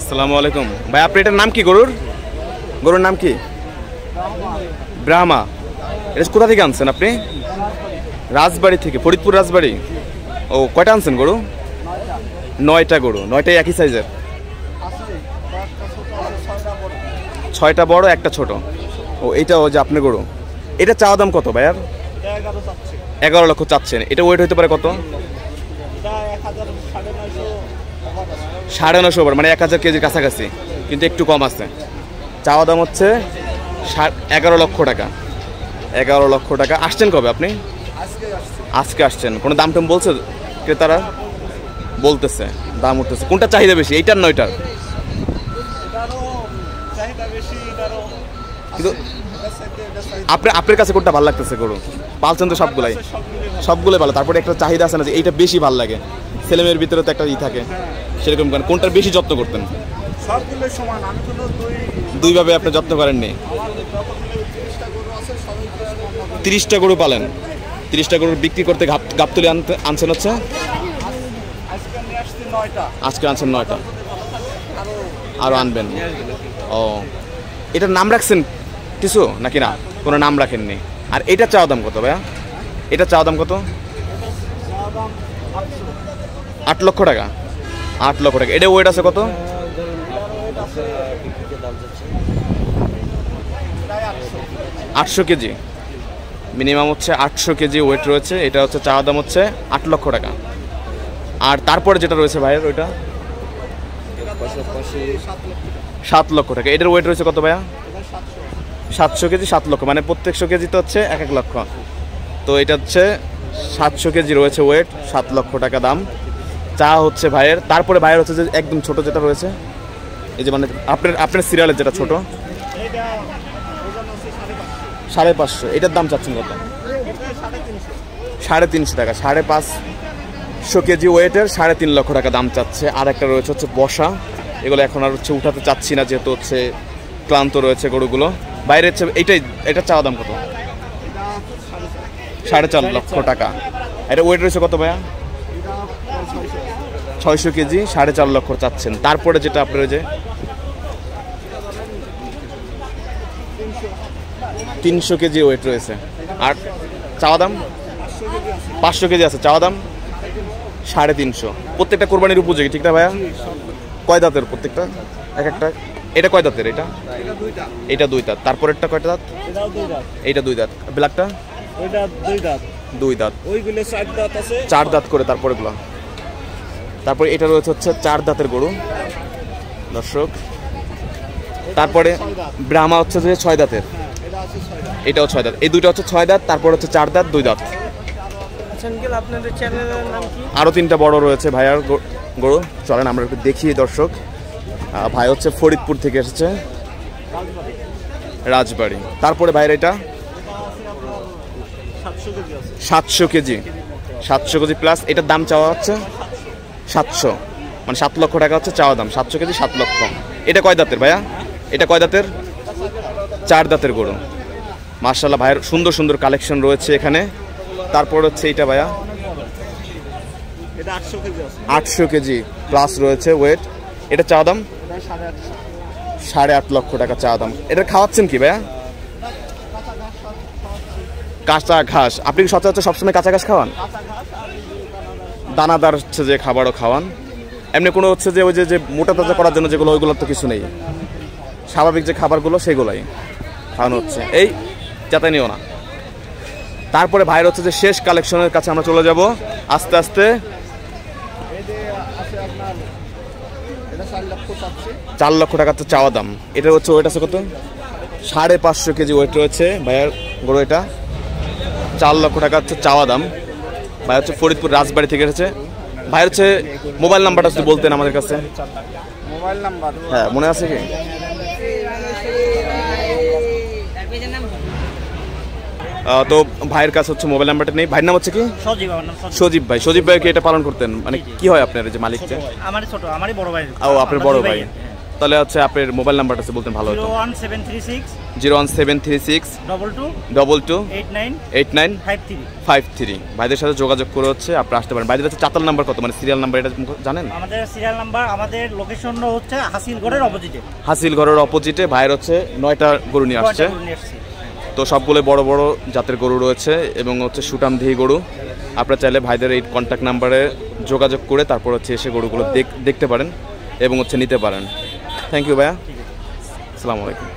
আসসালামু আলাইকুম ভাই, আপনি এটার নাম কি? গরুর নাম কি? ব্রাহ্মা। এটা কোথা থেকে আনছেন আপনি? রাজবাড়ি থেকে, ফরিদপুর রাজবাড়ি। ও, কয়টা আনছেন গরু? 9টা গরু। 9টাই একই সাইজের? 6টা বড়, একটা ছোট। ও, এইটা ও যে আপনার গরু। এটা চাওয়া দাম কত ভাইয়ার? 11 লক্ষ চাচ্ছেন। এটা ওয়েট হতে পারে কত? 950 ওভার, মানে 1000 কেজির কাছাকাছি, কিন্তু একটু কম আছে। চাওয়া দাম হচ্ছে 11 লক্ষ টাকা। 11 লক্ষ টাকা। আসছেন কবে আপনি? আজকে আসছেন। কোনো দাম টাম বলছে ক্রেতারা? বলতেছে দাম উঠতেছে। কোনটা চাহিদা বেশি, এইটার না ওইটার? কিন্তু আপনার কাছে কোনটা ভালো লাগতেছে? গরু পালছেন তো সবগুলোই ভালো, তারপরে একটা চাহিদা আছে না যে এইটা বেশি ভালো লাগে, ছেলেমেয়ের ভিতরে তো একটা থাকে সেরকম। কোনটার বেশি যত্ন করতেন? দুইভাবে আপনি যত্ন করেননি? 30টা গরু পালেন। 30টা গরু বিক্রি করতে গাবতলি আনছেন হচ্ছে? আজকে আনছেন 9টা, আরো আনবেন। ও, এটার নাম রাখছেন কিছু নাকি না? কোনো নাম রাখেননি। আর এটা চাওয়া দাম কত ভাইয়া? এটা চাওয়া দাম কত? 8 লক্ষ টাকা। 8 লক্ষ টাকা। এটা ওয়েট আছে কত? 800 কেজি মিনিমাম হচ্ছে। 800 কেজি ওয়েট রয়েছে। এটা হচ্ছে চাওয়া দাম হচ্ছে 8 লক্ষ টাকা। আর তারপরে যেটা রয়েছে ভাইয়ের, ওইটা 7 লক্ষ টাকা। এটার ওয়েট রয়েছে কত ভাইয়া? 700 কেজি, 7 লক্ষ, মানে প্রত্যেকশো কেজি তো হচ্ছে 1 লক্ষ। তো এটা হচ্ছে 700 কেজি রয়েছে ওয়েট, 7 লক্ষ টাকা দাম চা হচ্ছে ভাইয়ের। তারপরে ভাইয়ের হচ্ছে যে একদম ছোট যেটা রয়েছে, এই যে মানে আপনার সিরিয়ালের যেটা ছোট, 550। এটার দাম চাচ্ছেন কত? 350 টাকা। 550 কেজি ওয়েটের 3.5 লক্ষ টাকা দাম চাচ্ছে। আর একটা রয়েছে হচ্ছে বসা, এগুলো এখন আর হচ্ছে উঠাতে চাচ্ছি না, যেহেতু হচ্ছে ক্লান্ত রয়েছে গরুগুলো। বাইরে হচ্ছে এটা চাওয়া দাম কত? 4.5 লক্ষ টাকা। এটা ওয়েট রয়েছে কত ভাইয়া? 600 কেজি, 4.5 লক্ষ চাচ্ছেন। তারপরে যেটা আপনার যে 300 কেজি ওয়েট রয়েছে, আর চাওয়া দাম 500 কেজি আছে, চাওয়া দাম 350। প্রত্যেকটা কোরবানির উপযোগী, ঠিক না ভাইয়া? কয় দাঁতের প্রত্যেকটা? এক একটা। এটা কয় দাঁতের? এটা 2 দাঁত। তারপরেরটা কয়টা দাঁত? এইটা 2 দাঁত। ব্ল্যাকটা? 2 দাঁত। 4 দাঁত করে তারপরেগুলো। তারপরে এটা রয়েছে হচ্ছে 4 দাঁতের গরু দর্শক। তারপরে ব্রাহ্মা হচ্ছে যে 6 দাঁতের। এটাও 6 দাঁত। এই দুইটা হচ্ছে 6 দাঁত, তারপর হচ্ছে 4 দাঁত, 2 দাঁত। আরো 3টা বড় রয়েছে ভাইয়ার গরু। চলেন আমরা একটু দেখি দর্শক। ভাই হচ্ছে ফরিদপুর থেকে এসেছে, রাজবাড়ি। তারপরে ভাইয়ের এটা 700 কেজি। 700 KG plus. এটার দাম চাওয়া হচ্ছে 700, মানে 7 লক্ষ টাকা হচ্ছে চাওয়া দাম। 700 কেজি 7 লক্ষ। এটা কয় দাঁতের ভাইয়া? এটা কয় দাঁতের? 4 দাঁতের গরু। মাশাআল্লাহ, ভাইয়ের সুন্দর সুন্দর কালেকশন রয়েছে এখানে। তারপর হচ্ছে এইটা ভাইয়া 800 কেজি প্লাস রয়েছে ওয়েট। এটা চাওয়া দাম 8.5 লক্ষ টাকা চাওয়া দাম। এটা খাওয়াচ্ছেন কি ভাইয়া? কাঁচা ঘাস। আপনি কি সচরাচর সবসময় কাঁচা ঘাস খাওয়ান? দানাদার হচ্ছে যে খাবারও খাওয়ান? এমনি কোনো হচ্ছে যে ওই যে মোটা তাজা করার জন্য যেগুলো, ওইগুলোর তো কিছু নেই, স্বাভাবিক যে খাবারগুলো সেগুলোই খাওয়ানো হচ্ছে। এই যাতে নিও না। তারপরে ভাইয়ের হচ্ছে যে শেষ কালেকশনের কাছে আমরা চলে যাব আস্তে আস্তে। 4 লক্ষ টাকা তো চাওয়া দাম। এটা হচ্ছে ওয়েট আছে কত? 550 কেজি ওয়েট রয়েছে ভাইয়ার গরু। এটা 4 লক্ষ টাকা হচ্ছে চাওয়া দাম। ভাই হচ্ছে ফরিদপুর রাজবাড়ি থেকে এসেছে। ভাই হচ্ছে মোবাইল নাম্বারটা যদি বলতেন আমাদের কাছে। Mobile number? হ্যাঁ, মনে আছে কি? তো ভাইয়ের কাছে হচ্ছে মোবাইল নাম্বারটা নেই। ভাইয়ের নাম হচ্ছে কি? সজীব ভাই। সজীব ভাই কি এটা পালন করতেন? মানে কি হয় আপনার যে মালিক? আমারই ছোট, আমারই বড় ভাই। ও, আপনার বড় ভাই। তাহলে হচ্ছে আপনার মোবাইল নাম্বারটা আছে বলতেন ভালো হতো। 01736 22 89 53 53। ভাইদের সাথে যোগাযোগ করে হচ্ছে আপনি আসতে পারেন। ভাইদের হচ্ছে চাতাল নাম্বার কত, মানে সিরিয়াল নাম্বার এটা জানেন? আমাদের সিরিয়াল নাম্বার, আমাদের লোকেশন হচ্ছে হাসিলগড়ের অপোজিটে। হাসিলঘরের অপোজিটে। ভাইয়ের হচ্ছে 9টা গরু নিয়ে আসছে। তো সবগুলো বড় বড় জাতের গরু রয়েছে এবং হচ্ছে সুটামদিহি গরু। আপনারা চাইলে ভাইদের এই কন্ট্যাক্ট নাম্বারে যোগাযোগ করে তারপর হচ্ছে এসে গরুগুলো দেখতে পারেন এবং হচ্ছে নিতে পারেন। থ্যাংক ইউ ভাইয়া, আসসালামু আলাইকুম।